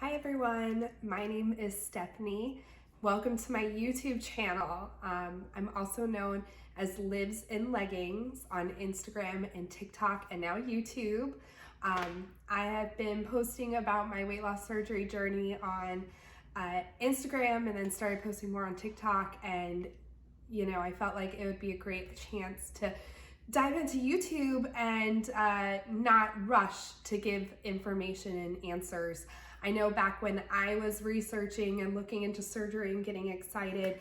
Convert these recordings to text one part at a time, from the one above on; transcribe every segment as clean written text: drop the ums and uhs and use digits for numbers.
Hi everyone, my name is Stephanie. Welcome to my YouTube channel. I'm also known as Lives in Leggings on Instagram and TikTok and now YouTube. I have been posting about my weight loss surgery journey on Instagram and then started posting more on TikTok, and I felt like it would be a great chance to dive into YouTube and not rush to give information and answers. I know back when I was researching and looking into surgery and getting excited,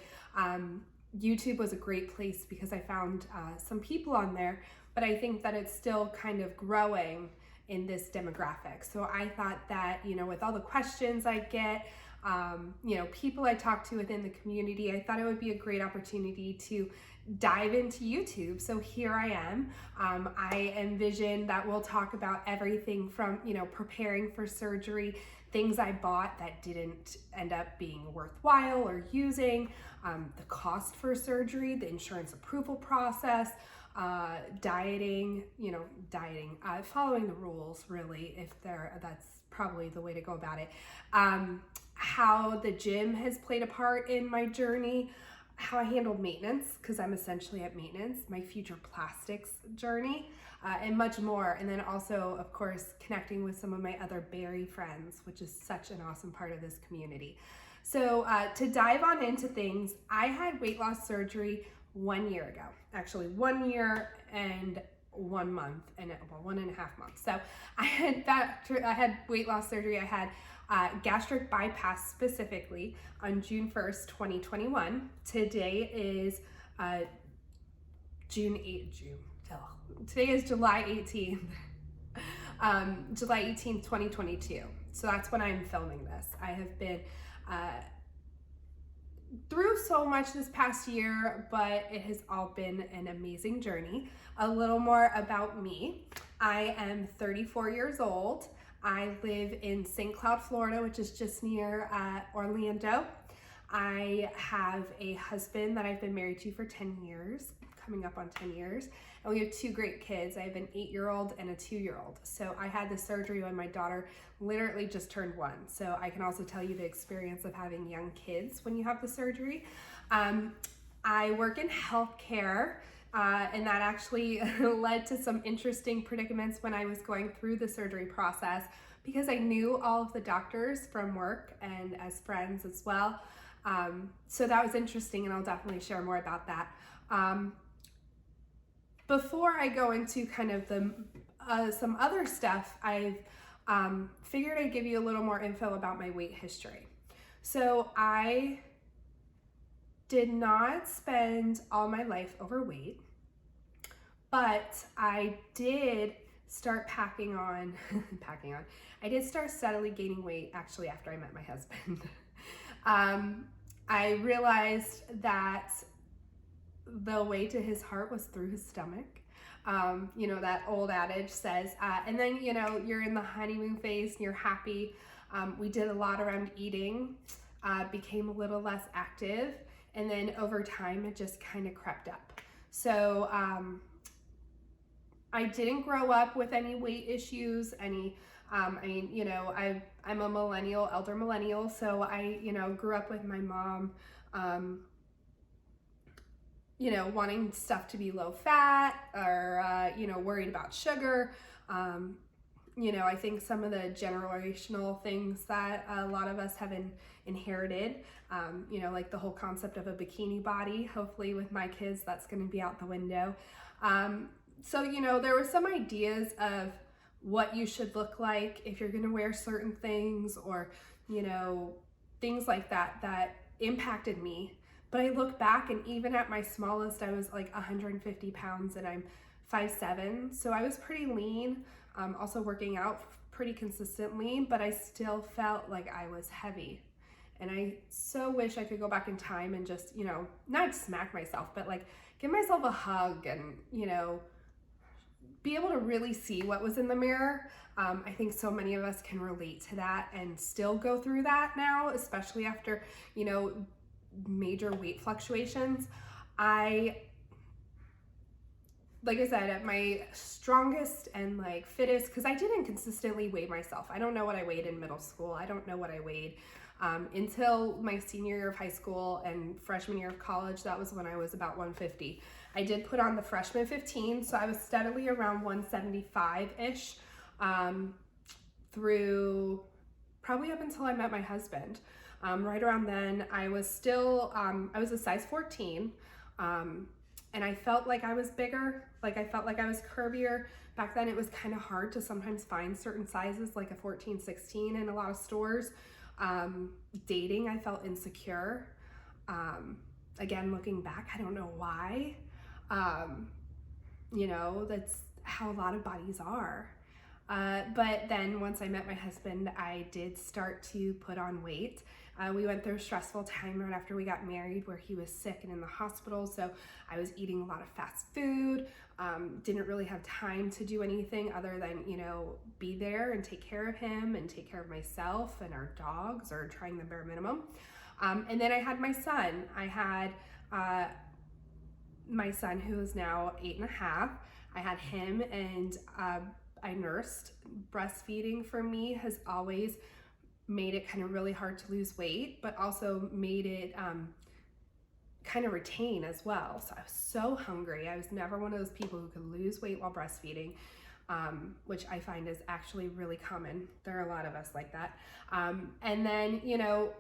YouTube was a great place because I found some people on there, but I think that it's still kind of growing in this demographic. So I thought that, with all the questions I get, people I talk to within the community, I thought it would be a great opportunity to dive into YouTube. So here I am. I envision that we'll talk about everything from, preparing for surgery, things I bought that didn't end up being worthwhile or using, the cost for surgery, the insurance approval process, dieting, following the rules really, that's probably the way to go about it. How the gym has played a part in my journey, how I handled maintenance, because I'm essentially at maintenance, my future plastics journey, and much more. And then also, of course, connecting with some of my other Bari friends, which is such an awesome part of this community. So to dive on into things, I had weight loss surgery 1 year ago, actually 1 year and 1 month, and 1.5 months. So I had weight loss surgery. I had gastric bypass specifically on June 1st, 2021. Today is Today is July 18th. July 18th, 2022. So that's when I'm filming this. I have been through so much this past year, but it has all been an amazing journey. A little more about me. I am 34 years old. I live in St. Cloud, Florida, which is just near Orlando. I have a husband that I've been married to for 10 years, coming up on 10 years. And we have 2 great kids. I have an 8-year-old and a 2-year-old. So I had the surgery when my daughter literally just turned 1. So I can also tell you the experience of having young kids when you have the surgery. I work in healthcare. And that actually led to some interesting predicaments when I was going through the surgery process, because I knew all of the doctors from work and as friends as well. So that was interesting, and I'll definitely share more about that. Before I go into kind of some other stuff, I've figured I'd give you a little more info about my weight history. So I did not spend all my life overweight, but I did start packing on. I did start steadily gaining weight actually after I met my husband. I realized that the way to his heart was through his stomach. That old adage says, and then, you're in the honeymoon phase and you're happy. We did a lot around eating, became a little less active. And then over time, it just kind of crept up. So I didn't grow up with any weight issues, I'm a millennial, elder millennial. So I, grew up with my mom, wanting stuff to be low fat or, worried about sugar. I think some of the generational things that a lot of us have inherited, like the whole concept of a bikini body. Hopefully with my kids, that's going to be out the window. So, there were some ideas of what you should look like if you're going to wear certain things, or, things like that impacted me. But I look back, and even at my smallest, I was like 150 pounds and I'm 5'7". So I was pretty lean, also working out pretty consistently, but I still felt like I was heavy. And I so wish I could go back in time and just, not smack myself, but like give myself a hug and, be able to really see what was in the mirror. I think so many of us can relate to that and still go through that now, especially after, major weight fluctuations. I like I said, at my strongest and like fittest, because I didn't consistently weigh myself. I don't know what I weighed in middle school. I don't know what I weighed until my senior year of high school and freshman year of college. That was when I was about 150. I did put on the freshman 15, so I was steadily around 175-ish through probably up until I met my husband. Right around then, I was still, I was a size 14, and I felt like I was bigger, like I felt like I was curvier. Back then it was kind of hard to sometimes find certain sizes, like a 14, 16 in a lot of stores. Dating, I felt insecure. Again, looking back, I don't know why. You know, that's how a lot of bodies are. But then once I met my husband, I did start to put on weight. We went through a stressful time right after we got married where he was sick and in the hospital. So I was eating a lot of fast food, didn't really have time to do anything other than, you know, be there and take care of him and take care of myself and our dogs, or trying the bare minimum. And then I had my son. I had my son, who is now 8.5. I had him, and I nursed. Breastfeeding for me has always made it kind of really hard to lose weight, but also made it kind of retain as well. So I was so hungry. I was never one of those people who could lose weight while breastfeeding, which I find is actually really common. There are a lot of us like that. And then, you know,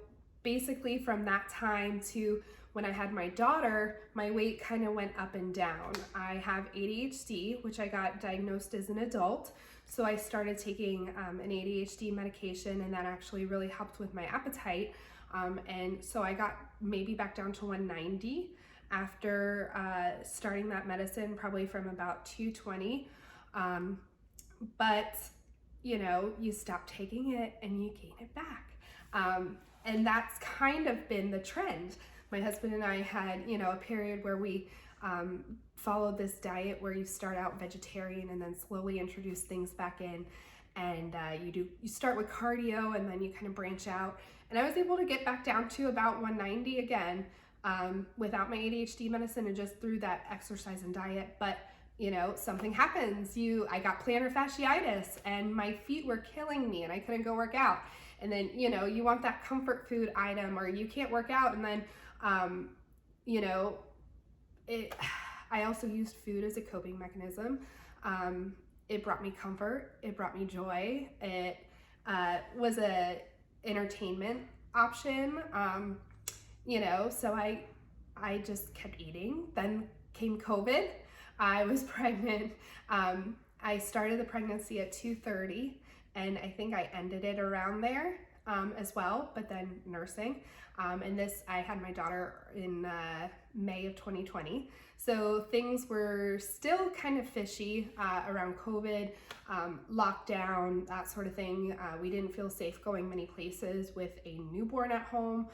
basically from that time to when I had my daughter, my weight kind of went up and down. I have ADHD, which I got diagnosed as an adult. So I started taking an ADHD medication, and that actually really helped with my appetite. And so I got maybe back down to 190 after starting that medicine, probably from about 220. But, you know, you stop taking it and you gain it back. And that's kind of been the trend. My husband and I had, you know, a period where we followed this diet where you start out vegetarian and then slowly introduce things back in, and you start with cardio and then you kind of branch out. And I was able to get back down to about 190 again without my ADHD medicine and just through that exercise and diet. But you know, something happens. I got plantar fasciitis and my feet were killing me and I couldn't go work out. And then, you know, you want that comfort food item, or you can't work out. And then, you know, I also used food as a coping mechanism. It brought me comfort. It brought me joy. It was a entertainment option. You know, so I just kept eating. Then came COVID. I was pregnant. I started the pregnancy at 2:30, and I think I ended it around there as well, but then nursing. And I had my daughter in May of 2020. So things were still kind of fishy around COVID, lockdown, that sort of thing. We didn't feel safe going many places with a newborn at home,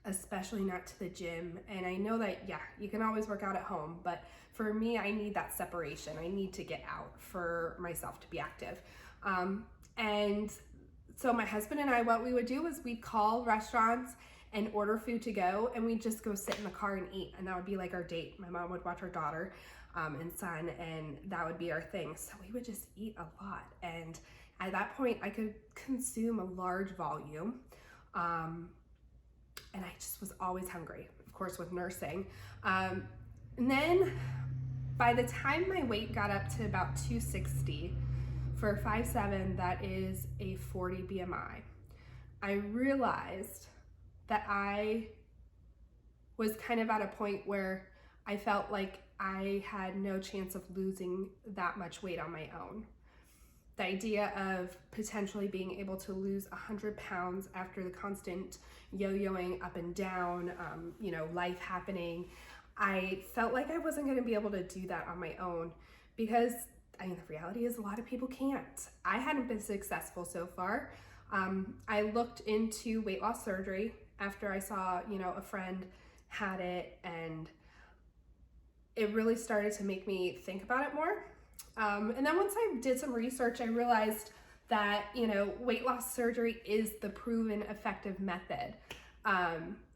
especially not to the gym. And I know that, yeah, you can always work out at home, but for me, I need that separation. I need to get out for myself to be active. And so my husband and I, what we would do was we'd call restaurants and order food to go, and we'd just go sit in the car and eat. And that would be like our date. My mom would watch our daughter and son, and that would be our thing. So we would just eat a lot. And at that point, I could consume a large volume. And I just was always hungry, of course, with nursing. And then by the time my weight got up to about 260, for 5'7", that is a 40 BMI, I realized that I was kind of at a point where I felt like I had no chance of losing that much weight on my own. The idea of potentially being able to lose 100 pounds after the constant yo-yoing up and down, you know, life happening, I felt like I wasn't going to be able to do that on my own, because I mean, the reality is a lot of people can't. I hadn't been successful so far. I looked into weight loss surgery after I saw, you know, a friend had it, and it really started to make me think about it more. And then once I did some research, I realized that, you know, weight loss surgery is the proven effective method.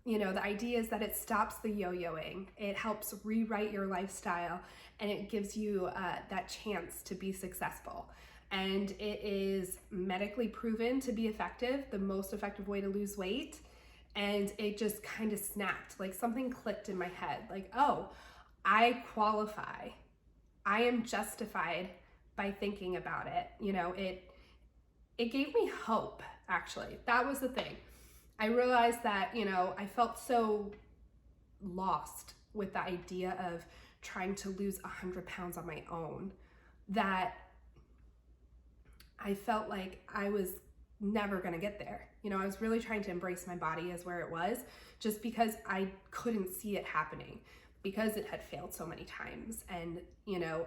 The idea is that it stops the yo-yoing. It helps rewrite your lifestyle, and it gives you that chance to be successful. And it is medically proven to be effective, the most effective way to lose weight. And it just kind of snapped, like something clicked in my head, like, oh, I qualify. I am justified by thinking about it. It gave me hope, actually. That was the thing. I realized that, I felt so lost with the idea of trying to lose 100 pounds on my own that I felt like I was never going to get there. I was really trying to embrace my body as where it was, just because I couldn't see it happening, because it had failed so many times. And,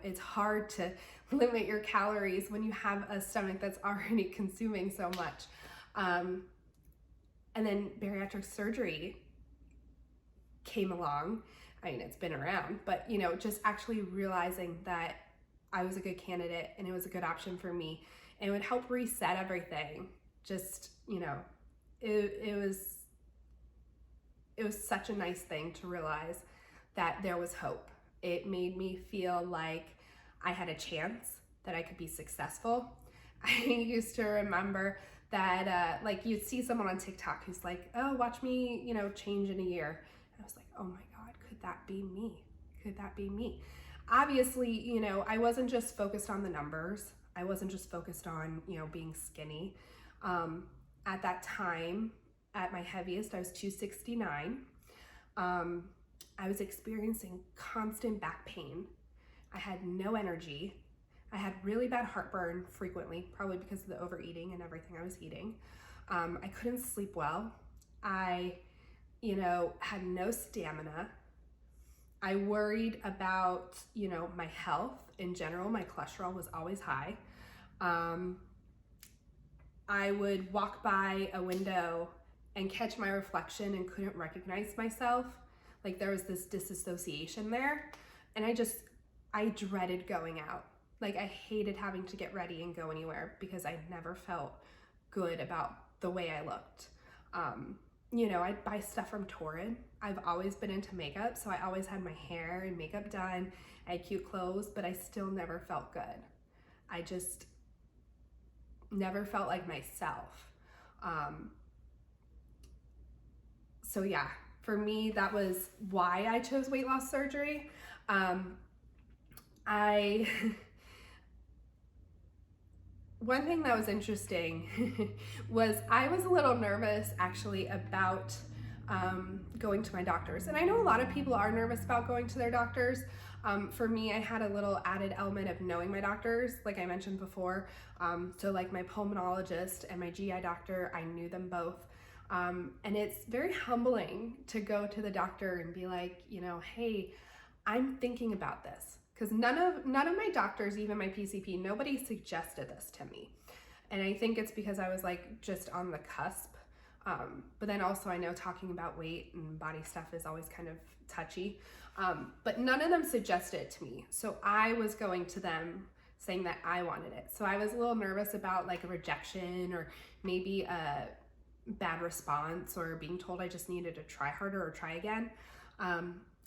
it's hard to limit your calories when you have a stomach that's already consuming so much. And then bariatric surgery came along. I mean, it's been around, but, just actually realizing that I was a good candidate and it was a good option for me, and it would help reset everything. Just, it was such a nice thing to realize that there was hope. It made me feel like I had a chance, that I could be successful. I used to remember that like you'd see someone on TikTok who's like, oh, watch me, change in a year. And I was like, oh my God, could that be me? Could that be me? Obviously, I wasn't just focused on the numbers. I wasn't just focused on, being skinny. At that time, at my heaviest, I was 269. I was experiencing constant back pain. I had no energy. I had really bad heartburn frequently, probably because of the overeating and everything I was eating. I couldn't sleep well. I, had no stamina. I worried about, my health in general. My cholesterol was always high. I would walk by a window and catch my reflection and couldn't recognize myself. Like there was this disassociation there. And I dreaded going out. Like I hated having to get ready and go anywhere because I never felt good about the way I looked. I'd buy stuff from Torrid. I've always been into makeup, so I always had my hair and makeup done. I had cute clothes, but I still never felt good. I just never felt like myself. So yeah, for me, that was why I chose weight loss surgery. One thing that was interesting was I was a little nervous actually about going to my doctors. And I know a lot of people are nervous about going to their doctors. For me, I had a little added element of knowing my doctors, like I mentioned before. So like my pulmonologist and my GI doctor, I knew them both. And it's very humbling to go to the doctor and be like, hey, I'm thinking about this. Because none of my doctors, even my PCP, nobody suggested this to me. And I think it's because I was like just on the cusp. But then also I know talking about weight and body stuff is always kind of touchy. But none of them suggested it to me. So I was going to them saying that I wanted it. So I was a little nervous about like a rejection or maybe a bad response or being told I just needed to try harder or try again.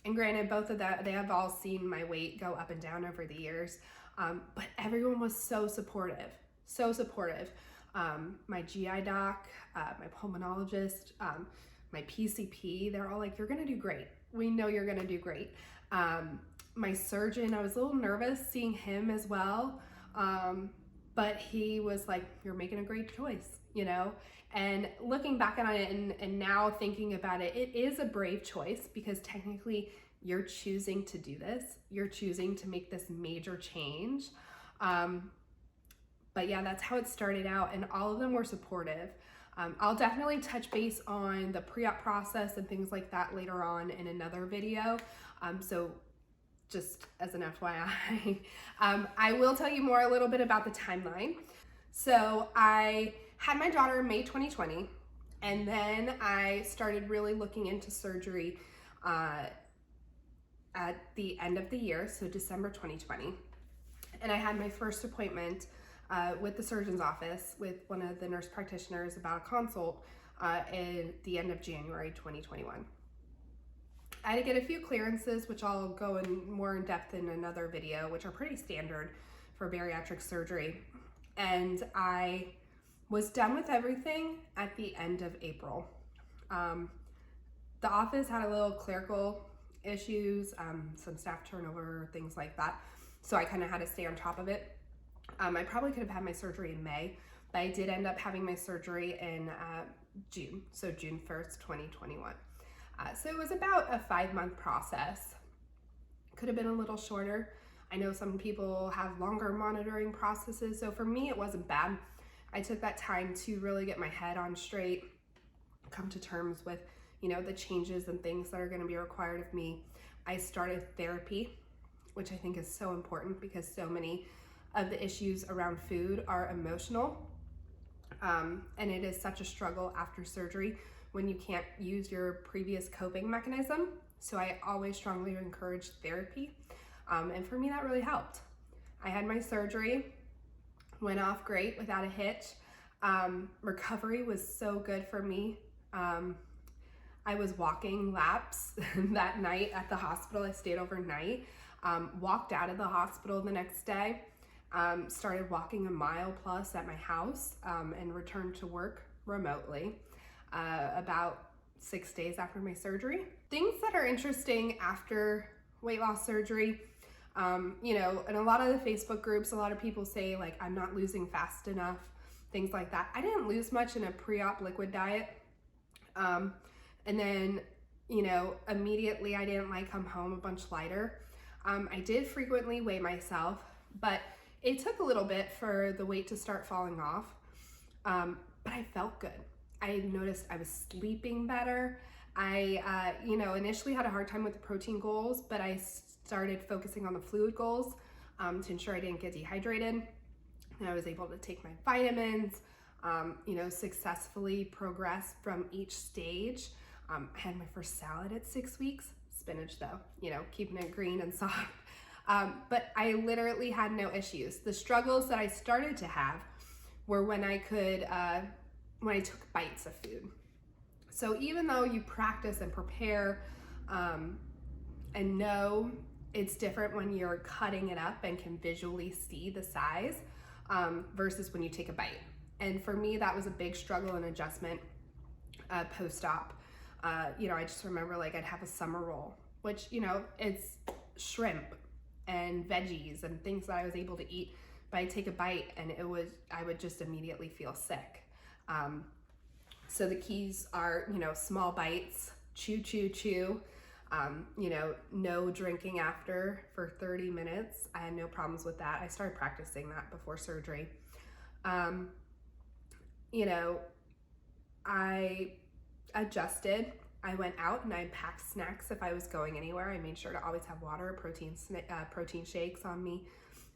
And granted, both of that, they have all seen my weight go up and down over the years. But everyone was so supportive, so supportive. My GI doc, my pulmonologist, my PCP, they're all like, you're gonna do great. We know you're gonna do great. My surgeon, I was a little nervous seeing him as well. But he was like, you're making a great choice, And looking back on it and now thinking about it, it is a brave choice because technically you're choosing to do this. You're choosing to make this major change. But yeah, that's how it started out, and all of them were supportive. I'll definitely touch base on the pre-op process and things like that later on in another video. So just as an FYI, I will tell you more a little bit about the timeline. So I had my daughter in May 2020, and then I started really looking into surgery at the end of the year, so December 2020. And I had my first appointment with the surgeon's office with one of the nurse practitioners about a consult in the end of January 2021. I had to get a few clearances, which I'll go in more in depth in another video, which are pretty standard for bariatric surgery. And I was done with everything at the end of April. The office had a little clerical issues, some staff turnover, things like that. So I kind of had to stay on top of it. I probably could have had my surgery in May, but I did end up having my surgery in June, so June 1st, 2021. So it was about a 5-month process. Could have been a little shorter. I know some people have longer monitoring processes, so for me it wasn't bad. I took that time to really get my head on straight, come to terms with, you know, the changes and things that are going to be required of me. I started therapy, which I think is so important because so many of the issues around food are emotional. And it is such a struggle after surgery when you can't use your previous coping mechanism. So I always strongly encourage therapy. And for me, that really helped. I had my surgery, went off great without a hitch. Recovery was so good for me. I was walking laps that night at the hospital. I stayed overnight, walked out of the hospital the next day, started walking a mile plus at my house, and returned to work remotely about 6 days after my surgery. Things that are interesting after weight loss surgery, you know, in a lot of the Facebook groups, a lot of people say like, I'm not losing fast enough, things like that. I didn't lose much in a pre-op liquid diet. And then, you know, immediately I didn't like come home a bunch lighter. I did frequently weigh myself, but it took a little bit for the weight to start falling off. But I felt good. I noticed I was sleeping better. I, you know, initially had a hard time with the protein goals, but I started focusing on the fluid goals to ensure I didn't get dehydrated. And I was able to take my vitamins, you know, successfully progress from each stage. I had my first salad at 6 weeks, spinach though, you know, keeping it green and soft. But I literally had no issues. The struggles that I started to have were when I took bites of food. So even though you practice and prepare and know it's different when you're cutting it up and can visually see the size versus when you take a bite. And for me, that was a big struggle and adjustment post-op. You know, I just remember like I'd have a summer roll, which, you know, it's shrimp and veggies and things that I was able to eat, but I'd take a bite and I would just immediately feel sick. So the keys are, you know, small bites, chew, chew, chew, you know, no drinking after for 30 minutes. I had no problems with that. I started practicing that before surgery. You know, I adjusted. I went out and I packed snacks if I was going anywhere. I made sure to always have water, protein shakes on me,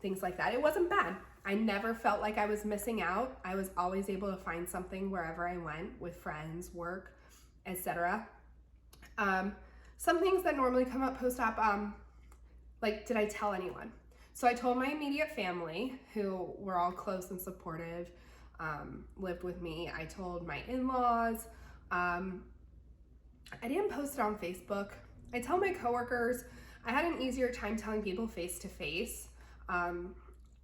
things like that. It wasn't bad. I never felt like I was missing out. I was always able to find something wherever I went with friends, work, etc. Some things that normally come up post-op, like, did I tell anyone? So I told my immediate family, who were all close and supportive, lived with me. I told my in-laws. I didn't post it on Facebook. I tell my coworkers. I had an easier time telling people face to face.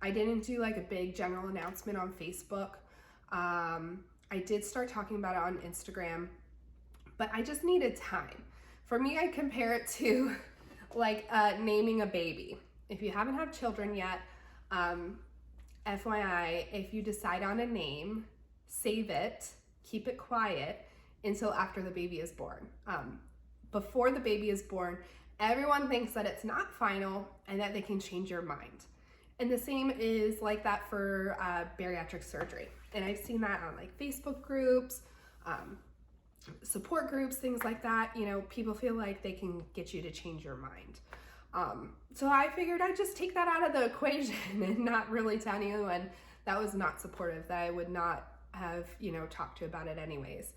I didn't do like a big general announcement on Facebook. I did start talking about it on Instagram, but I just needed time. For me, I compare it to like naming a baby. If you haven't had children yet, FYI, if you decide on a name, save it, keep it quiet until after the baby is born. Before the baby is born, everyone thinks that it's not final and that they can change your mind. And the same is like that for bariatric surgery. And I've seen that on like Facebook groups, support groups, things like that. You know, people feel like they can get you to change your mind. So I figured I'd just take that out of the equation and not really tell anyone that was not supportive, that I would not have, you know, talked to about it anyways.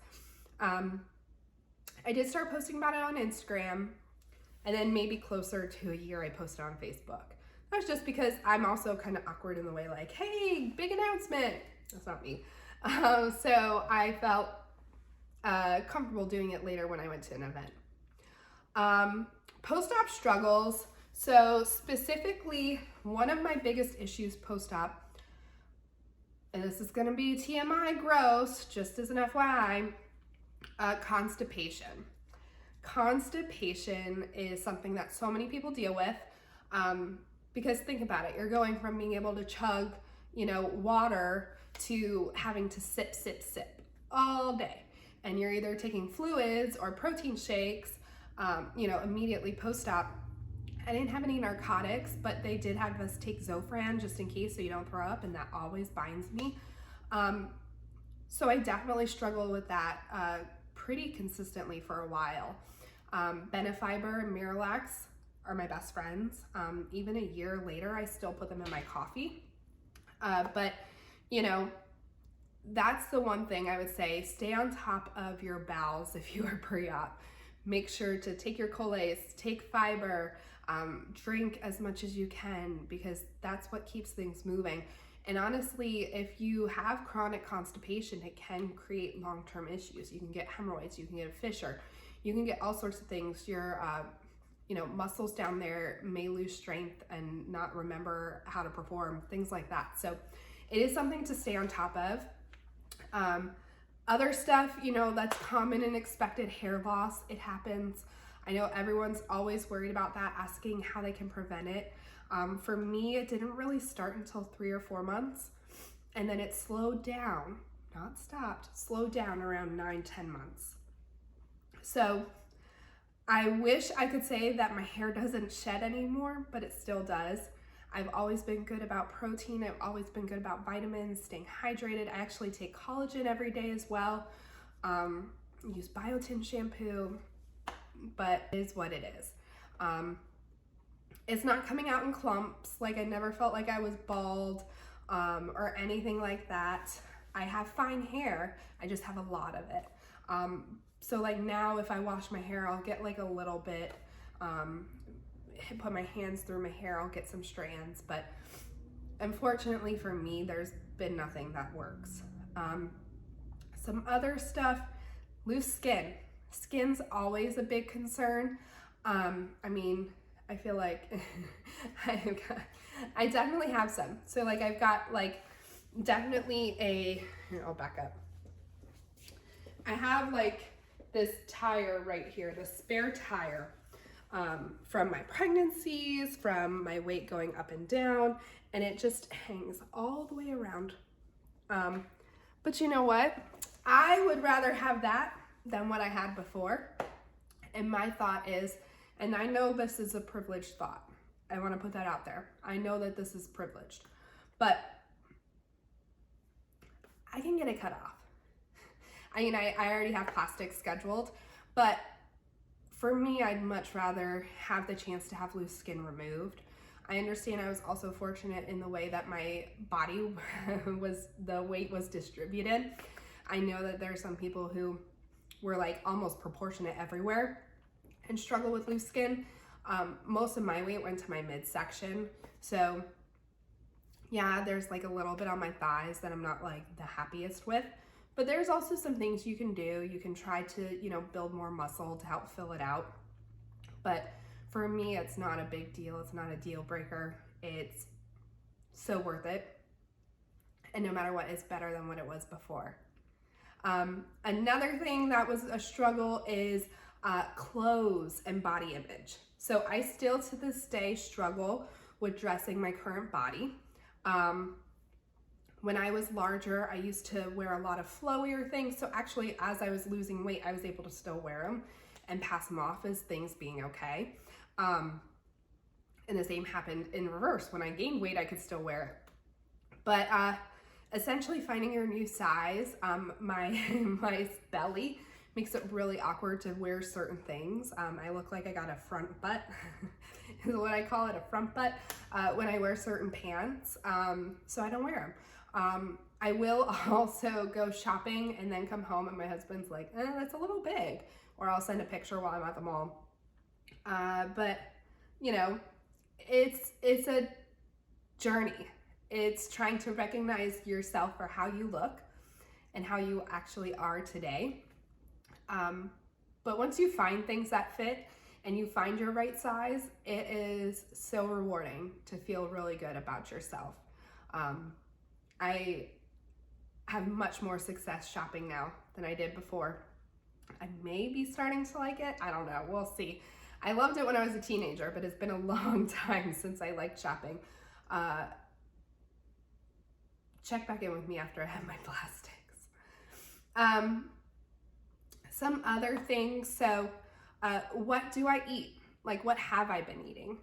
I did start posting about it on Instagram, and then maybe closer to a year I posted on Facebook. That's just because I'm also kind of awkward in the way, like, hey, big announcement. That's not me. So I felt comfortable doing it later when I went to an event. Post-op struggles. So specifically, one of my biggest issues post-op, and this is gonna be TMI gross, just as an FYI, constipation. Constipation is something that so many people deal with, because think about it, you're going from being able to chug, water to having to sip all day. And you're either taking fluids or protein shakes, immediately post-op. I didn't have any narcotics, but they did have us take Zofran just in case so you don't throw up, and that always binds me. So I definitely struggle with that pretty consistently for a while. Benefiber and Miralax are my best friends. Even a year later, I still put them in my coffee. But that's the one thing I would say, stay on top of your bowels if you are pre-op. Make sure to take your Colace, take fiber, drink as much as you can, because that's what keeps things moving. And honestly, if you have chronic constipation, it can create long-term issues. You can get hemorrhoids, you can get a fissure, you can get all sorts of things. Your muscles down there may lose strength and not remember how to perform, things like that. So it is something to stay on top of. Other stuff, that's common and expected, hair loss, it happens. I know everyone's always worried about that, asking how they can prevent it. For me, it didn't really start until 3 or 4 months, and then it slowed down, not stopped, slowed down around 9-10 months. So I wish I could say that my hair doesn't shed anymore, but it still does. I've always been good about protein. I've always been good about vitamins, staying hydrated. I actually take collagen every day as well. Use biotin shampoo, but it is what it is. It's not coming out in clumps. Like, I never felt like I was bald or anything like that. I have fine hair. I just have a lot of it. So like now if I wash my hair, I'll get like a little bit, put my hands through my hair, I'll get some strands, but unfortunately for me, there's been nothing that works. Some other stuff, loose skin. Skin's always a big concern. I feel like I definitely have some. So like I've got like definitely here, I'll back up. I have like this tire right here, the spare tire, from my pregnancies, from my weight going up and down, and it just hangs all the way around. But you know what? I would rather have that than what I had before. And my thought is, and I know this is a privileged thought, I want to put that out there. I know that this is privileged, but I can get it cut off. I already have plastic scheduled, but for me, I'd much rather have the chance to have loose skin removed. I understand I was also fortunate in the way that my body the weight was distributed. I know that there are some people who were like almost proportionate everywhere and struggle with loose skin. Most of my weight went to my midsection. So yeah, there's like a little bit on my thighs that I'm not like the happiest with. But there's also some things you can do. You can try to, build more muscle to help fill it out. But for me, it's not a big deal. It's not a deal breaker. It's so worth it. And no matter what, it's better than what it was before. Another thing that was a struggle is clothes and body image. So I still to this day struggle with dressing my current body. When I was larger, I used to wear a lot of flowier things. So actually, as I was losing weight, I was able to still wear them and pass them off as things being okay. And the same happened in reverse. When I gained weight, I could still wear it. But essentially finding your new size, my belly makes it really awkward to wear certain things. I look like I got a front butt, is what I call it, a front butt, when I wear certain pants. So I don't wear them. I will also go shopping and then come home and my husband's like, that's a little big, or I'll send a picture while I'm at the mall. But it's a journey. It's trying to recognize yourself for how you look and how you actually are today. But once you find things that fit and you find your right size, it is so rewarding to feel really good about yourself. I have much more success shopping now than I did before. I may be starting to like it. I don't know. We'll see. I loved it when I was a teenager, but it's been a long time since I liked shopping. Check back in with me after I have my plastics. Some other things. So what do I eat? Like, what have I been eating?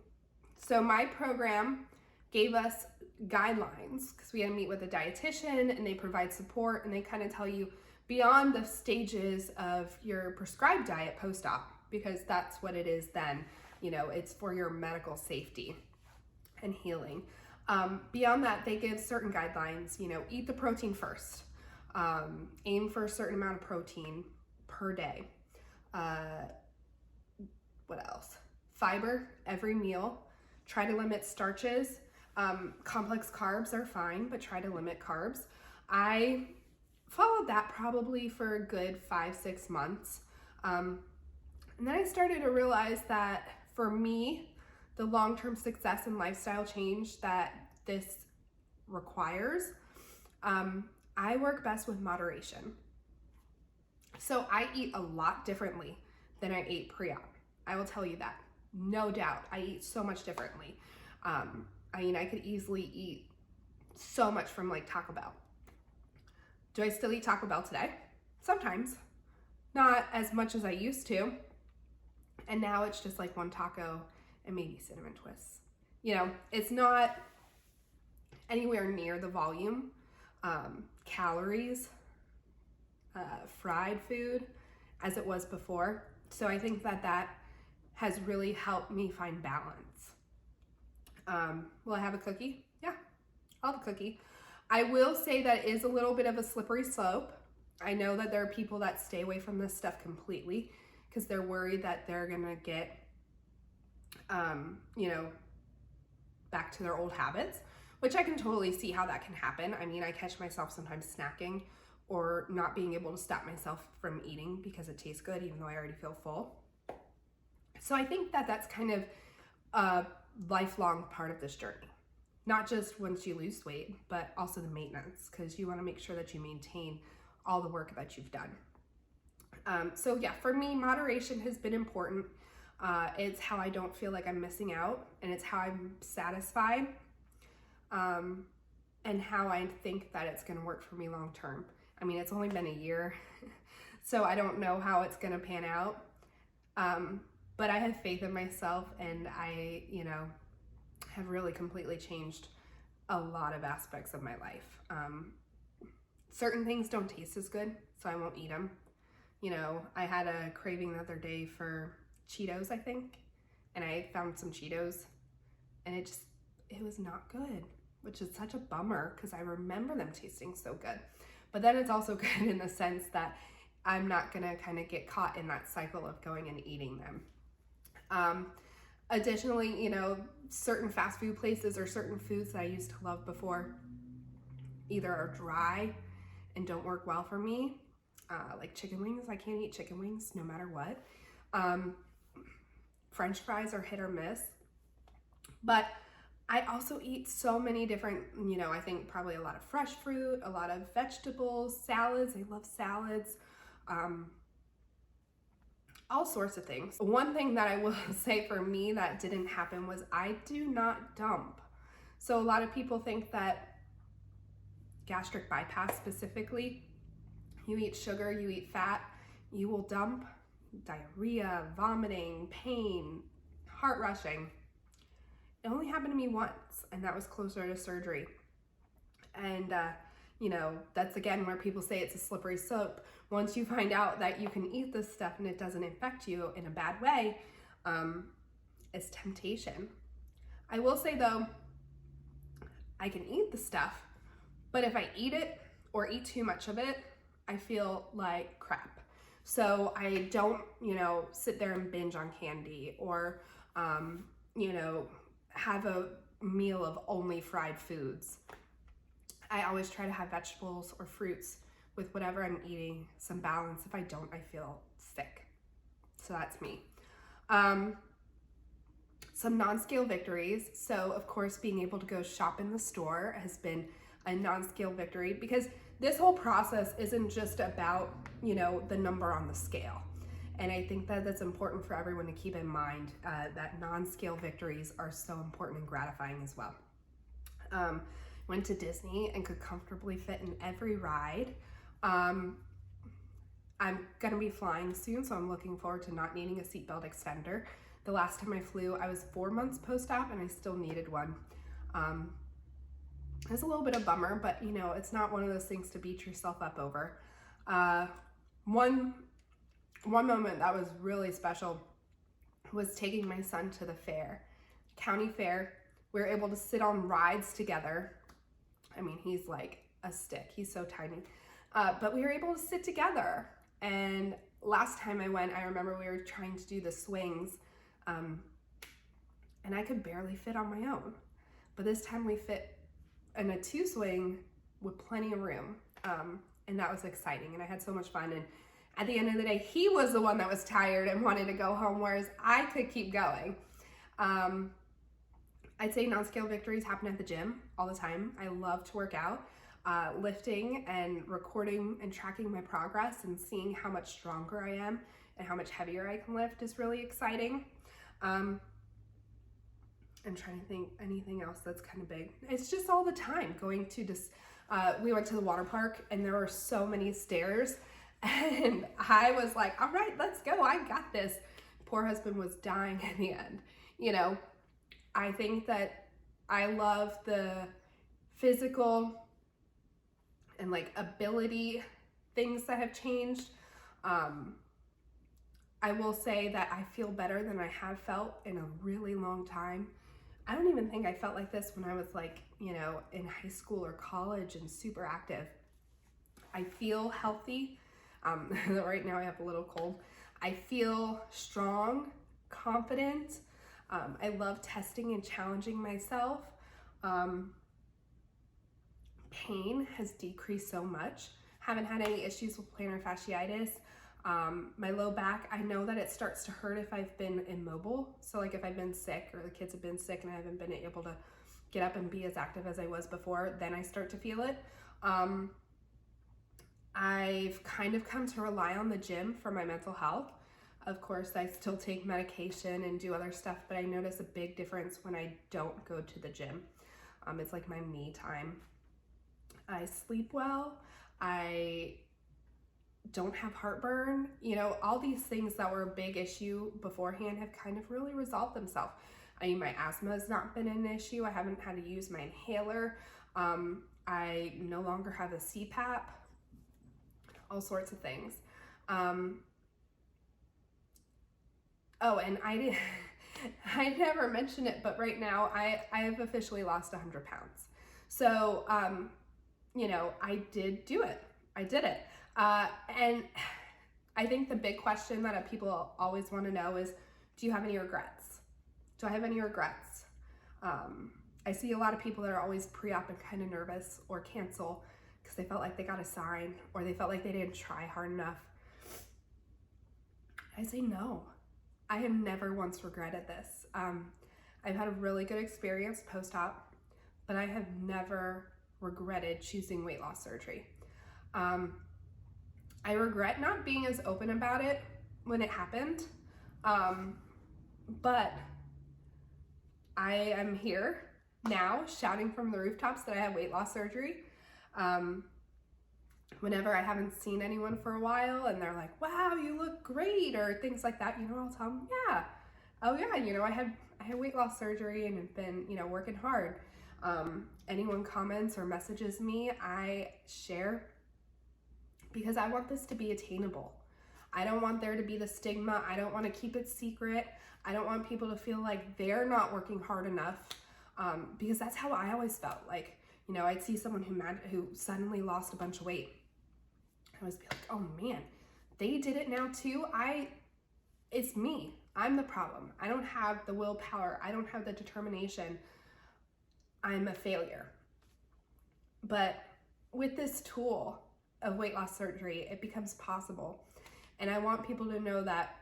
So my program gave us guidelines because we had to meet with a dietitian, and they provide support, and they kind of tell you beyond the stages of your prescribed diet post-op, because that's what it is then. You know, it's for your medical safety and healing. Beyond that, they give certain guidelines. You know, eat the protein first. Aim for a certain amount of protein per day. What else? Fiber every meal. Try to limit starches. Complex carbs are fine, but try to limit carbs. I followed that probably for a good 5-6 months. And then I started to realize that for me, the long-term success and lifestyle change that this requires, I work best with moderation. So I eat a lot differently than I ate pre-op. I will tell you that, no doubt. I eat so much differently. I mean, I could easily eat so much from like Taco Bell. Do I still eat Taco Bell today? Sometimes. Not as much as I used to. And now it's just like one taco and maybe cinnamon twists. You know, it's not anywhere near the volume, calories, fried food as it was before. So I think that that has really helped me find balance. Will I have a cookie? Yeah, I'll have a cookie. I will say that it is a little bit of a slippery slope. I know that there are people that stay away from this stuff completely because they're worried that they're gonna get, you know, back to their old habits, which I can totally see how that can happen. I mean, I catch myself sometimes snacking or not being able to stop myself from eating because it tastes good, even though I already feel full. So I think that that's kind of a lifelong part of this journey. Not just once you lose weight, but also the maintenance, because you want to make sure that you maintain all the work that you've done. So yeah, for me, moderation has been important. It's how I don't feel like I'm missing out, and it's how I'm satisfied, and how I think that it's going to work for me long term. I mean, it's only been a year, so I don't know how it's going to pan out. But I have faith in myself, and I, you know, have really completely changed a lot of aspects of my life. Certain things don't taste as good, so I won't eat them. You know, I had a craving the other day for Cheetos, I think, and I found some Cheetos, and it was not good, which is such a bummer because I remember them tasting so good. But then it's also good in the sense that I'm not gonna kind of get caught in that cycle of going and eating them. Additionally, you know, certain fast food places or certain foods that I used to love before either are dry and don't work well for me. Like chicken wings, I can't eat chicken wings no matter what. French fries are hit or miss. But I also eat so many different, you know, I think probably a lot of fresh fruit, a lot of vegetables, salads. I love salads. All sorts of things. One thing that I will say for me that didn't happen was I do not dump. So a lot of people think that gastric bypass specifically, you eat sugar, you eat fat, you will dump. Diarrhea, vomiting, pain, heart rushing. It only happened to me once, and that was closer to surgery. And you know, that's again where people say it's a slippery slope. Once you find out that you can eat this stuff and it doesn't affect you in a bad way, it's temptation. I will say though, I can eat the stuff, but if I eat it or eat too much of it, I feel like crap. So I don't, you know, sit there and binge on candy or, you know, have a meal of only fried foods. I always try to have vegetables or fruits with whatever I'm eating, some balance. If I don't, I feel sick. So that's me. Some non-scale victories. So of course, being able to go shop in the store has been a non-scale victory, because this whole process isn't just about, you know, the number on the scale. And I think that that's important for everyone to keep in mind, that non-scale victories are so important and gratifying as well. Went to Disney and could comfortably fit in every ride. I'm gonna be flying soon, so I'm looking forward to not needing a seatbelt extender. The last time I flew, I was 4 months post-op and I still needed one. It was a little bit of a bummer, but you know, it's not one of those things to beat yourself up over. One moment that was really special was taking my son to the fair, county fair. We were able to sit on rides together. I mean, he's like a stick, he's so tiny. But we were able to sit together. And last time I went, I remember we were trying to do the swings, and I could barely fit on my own. But this time we fit in a 2 swing with plenty of room. And that was exciting, and I had so much fun. And at the end of the day, he was the one that was tired and wanted to go home, whereas I could keep going. I'd say non-scale victories happen at the gym all the time. I love to work out. Lifting and recording and tracking my progress and seeing how much stronger I am and how much heavier I can lift is really exciting. I'm trying to think anything else that's kind of big. It's just all the time going to this. We went to the water park and there were so many stairs, and I was like, all right, let's go. I got this. Poor husband was dying in the end. You know, I think that I love the physical and like ability things that have changed. I will say that I feel better than I have felt in a really long time. I don't even think I felt like this when I was like, you know, in high school or college and super active. I feel healthy. Right now I have a little cold. I feel strong, confident. I love testing and challenging myself. Pain has decreased so much. Haven't had any issues with plantar fasciitis. My low back, I know that it starts to hurt if I've been immobile. So like if I've been sick or the kids have been sick and I haven't been able to get up and be as active as I was before, then I start to feel it. I've kind of come to rely on the gym for my mental health. Of course, I still take medication and do other stuff, but I notice a big difference when I don't go to the gym. It's like my me time. I sleep well. I don't have heartburn. You know, all these things that were a big issue beforehand have kind of really resolved themselves. I mean, my asthma has not been an issue. I haven't had to use my inhaler. I no longer have a CPAP, all sorts of things. Oh, and I never mentioned it, but right now I have officially lost 100 pounds. So, you know, I did do it. I did it. And I think the big question that people always want to know is, do you have any regrets? Do I have any regrets? I see a lot of people that are always pre-op and kind of nervous or cancel because they felt like they got a sign or they felt like they didn't try hard enough. I say no. I have never once regretted this. I've had a really good experience post-op, but I have never regretted choosing weight loss surgery. I regret not being as open about it when it happened, but I am here now shouting from the rooftops that I had weight loss surgery. Whenever I haven't seen anyone for a while and they're like, wow, you look great, or things like that, you know, I'll tell them, yeah, oh yeah, you know, I had weight loss surgery and have been, you know, working hard. Anyone comments or messages me, I share because I want this to be attainable. I don't want there to be the stigma. I don't want to keep it secret. I don't want people to feel like they're not working hard enough, because that's how I always felt. Like, you know, I'd see someone who suddenly lost a bunch of weight. I always be like, oh man, they did it now too. It's me. I'm the problem. I don't have the willpower. I don't have the determination. I'm a failure. But with this tool, of weight loss surgery, it becomes possible. And I want people to know that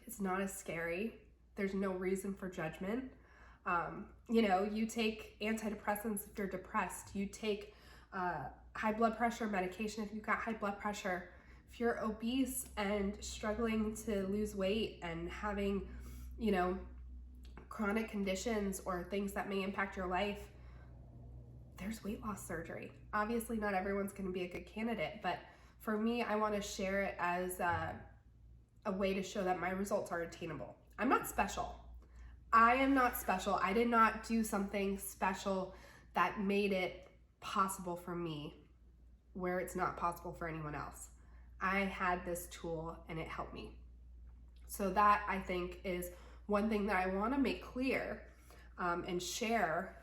it's not as scary. There's no reason for judgment. You know, you take antidepressants if you're depressed. You take high blood pressure medication if you've got high blood pressure. If you're obese and struggling to lose weight and having, you know, chronic conditions or things that may impact your life, there's weight loss surgery. Obviously, not everyone's going to be a good candidate, but for me, I want to share it as a way to show that my results are attainable. I'm not special. I am not special. I did not do something special that made it possible for me where it's not possible for anyone else. I had this tool and it helped me. So that, I think, is one thing that I want to make clear and share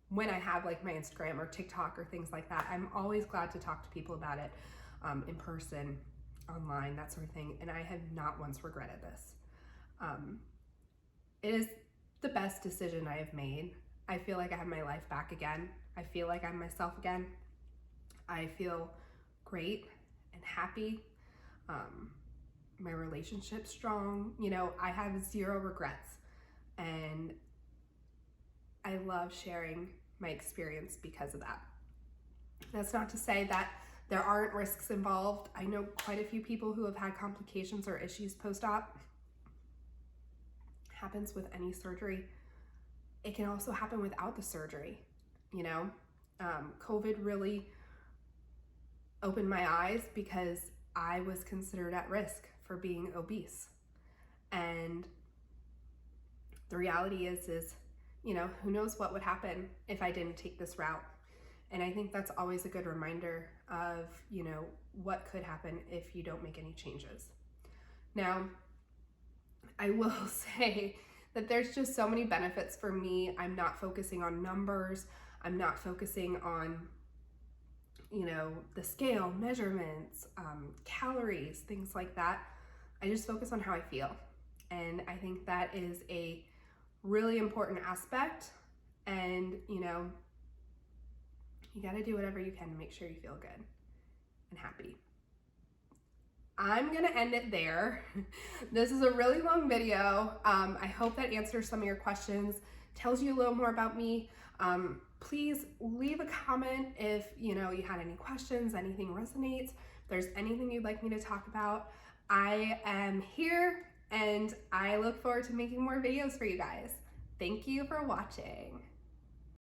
when I have like my Instagram or TikTok or things like that. I'm always glad to talk to people about it in person, online, that sort of thing. And I have not once regretted this. It is the best decision I have made. I feel like I have my life back again. I feel like I'm myself again. I feel great and happy. My relationship's strong. You know, I have zero regrets, and I love sharing my experience because of that. That's not to say that there aren't risks involved. I know quite a few people who have had complications or issues post-op. Happens with any surgery. It can also happen without the surgery. You know, COVID really opened my eyes because I was considered at risk for being obese. And the reality is, you know, who knows what would happen if I didn't take this route. And I think that's always a good reminder of, you know, what could happen if you don't make any changes. Now, I will say that there's just so many benefits for me. I'm not focusing on numbers. I'm not focusing on, you know, the scale, measurements, calories, things like that. I just focus on how I feel. And I think that is a really important aspect. And, you know, you got to do whatever you can to make sure you feel good and happy. I'm going to end it there. This is a really long video. I hope that answers some of your questions, tells you a little more about me. Please leave a comment if, you know, you had any questions, anything resonates, if there's anything you'd like me to talk about. I am here and I look forward to making more videos for you guys. Thank you for watching.